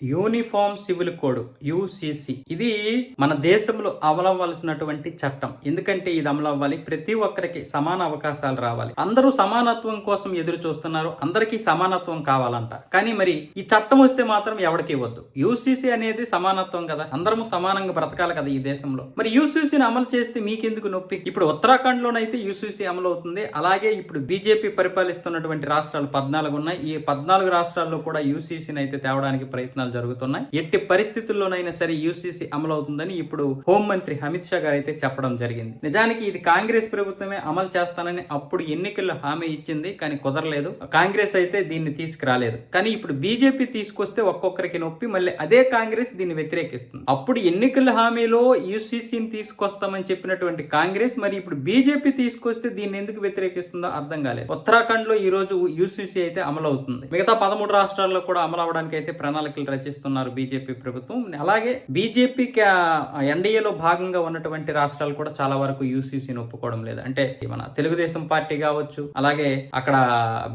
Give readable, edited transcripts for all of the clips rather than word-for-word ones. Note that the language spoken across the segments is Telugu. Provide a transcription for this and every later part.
యూనిఫామ్ సివిల్ కోడ్ యూసీసీ ఇది మన దేశంలో అమలవ్వాల్సినటువంటి చట్టం. ఎందుకంటే ఇది అమలవ్వాలి, ప్రతి ఒక్కరికి సమాన అవకాశాలు రావాలి. అందరూ సమానత్వం కోసం ఎదురు చూస్తున్నారు, అందరికీ సమానత్వం కావాలంట. కానీ మరి ఈ చట్టం వస్తే మాత్రం ఎవరికి ఇవ్వద్దు. యూసీసీ అనేది సమానత్వం కదా, అందరము సమానంగా బ్రతకాలి కదా ఈ దేశంలో. మరి యూసీసీని అమలు చేస్తే మీకెందుకు నొప్పి? ఇప్పుడు ఉత్తరాఖండ్ లోనైతే యూసీసీ అమలు అవుతుంది. అలాగే ఇప్పుడు బీజేపీ పరిపాలిస్తున్నటువంటి రాష్ట్రాలు 14 ఉన్నాయి. ఈ 14 రాష్ట్రాల్లో కూడా యూసీసీని అయితే తేవడానికి ప్రయత్నాలు జరుగుతున్నాయి. ఎట్టి పరిస్థితుల్లోనైనా సరే యూసీసీ అమలవుతుందని ఇప్పుడు హోంమంత్రి అమిత్ షా గారు అయితే చెప్పడం జరిగింది. నిజానికి ఇది కాంగ్రెస్ ప్రభుత్వమే అమలు చేస్తానని అప్పుడు ఎన్నికల్లో హామీ ఇచ్చింది, కానీ కుదరలేదు. కాంగ్రెస్ అయితే దీన్ని తీసుకురాలేదు. కానీ ఇప్పుడు బీజేపీ తీసుకొస్తే ఒక్కొక్కరికి నొప్పి, మళ్ళీ అదే కాంగ్రెస్ దీన్ని వ్యతిరేకిస్తుంది. అప్పుడు ఎన్నికల హామీలో యూసీసీని తీసుకొస్తామని చెప్పినటువంటి కాంగ్రెస్ మరి ఇప్పుడు బీజేపీ తీసుకొస్తే దీన్ని ఎందుకు వ్యతిరేకిస్తుందో అర్థం కాలేదు. ఉత్తరాఖండ్ లో ఈ రోజు యూసీసీ అయితే అమలవుతుంది. మిగతా 13 రాష్ట్రాల్లో కూడా అమలు అవడానికి అయితే ప్రణాళికలు రచిస్తున్నారు బీజేపీ ప్రభుత్వం. అలాగే బీజేపీకి ఎన్డీఏలో భాగంగా ఉన్నటువంటి రాష్ట్రాలు కూడా చాలా వరకు యూసీసీని ఒప్పుకోవడం లేదు. అంటే మన తెలుగుదేశం పార్టీ కావచ్చు, అలాగే అక్కడ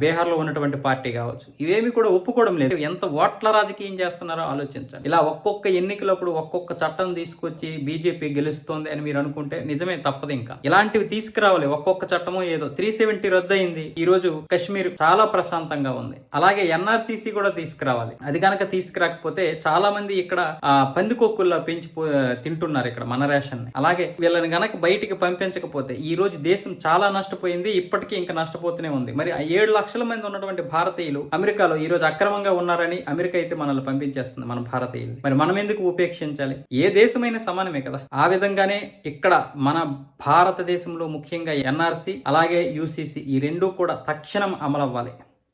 బీహార్ లో ఉన్నటువంటి పార్టీ కావచ్చు, ఇవేమి కూడా ఒప్పుకోవడం లేదు. ఎంత ఓట్ల రాజకీయం చేస్తున్నారో ఆలోచించాలి. ఇలా ఒక్కొక్క ఎన్నికలప్పుడు ఒక్కొక్క చట్టం తీసుకొచ్చి బీజేపీ గెలుస్తోంది అని మీరు అనుకుంటే నిజమే, తప్పదు. ఇంకా ఇలాంటివి తీసుకురావాలి. ఒక్కొక్క చట్టమో ఏదో 370 రద్దు అయింది. ఈ రోజు కశ్మీర్ చాలా ప్రశాంతంగా ఉంది. అలాగే ఎన్ఆర్సీసీ కూడా తీసుకురావాలి. అది కనుక తీసుకురాకపోతే చాలా మంది ఇక్కడ పందికొక్కుల్లో పెంచి తింటున్నారు ఇక్కడ మన రేషన్ ని. అలాగే వీళ్ళని గనక బయటికి పంపించకపోతే ఈ రోజు దేశం చాలా నష్టపోయింది, ఇప్పటికీ ఇంకా నష్టపోతూనే ఉంది. మరి 7 లక్షల మంది ఉన్నటువంటి భారతీయులు అమెరికాలో ఈ రోజు అక్రమంగా ఉన్నారని అమెరికా అయితే మనల్ని పంపించేస్తుంది, మన భారతీయులు. మరి మనం ఎందుకు ఉపేక్షించాలి? ఏ దేశమైనా సమానమే కదా. ఆ విధంగానే ఇక్కడ మన భారతదేశంలో ముఖ్యంగా ఎన్ఆర్సీ అలాగే యూసీసీ ఈ రెండూ కూడా తక్షణం అమలవ్వాలి.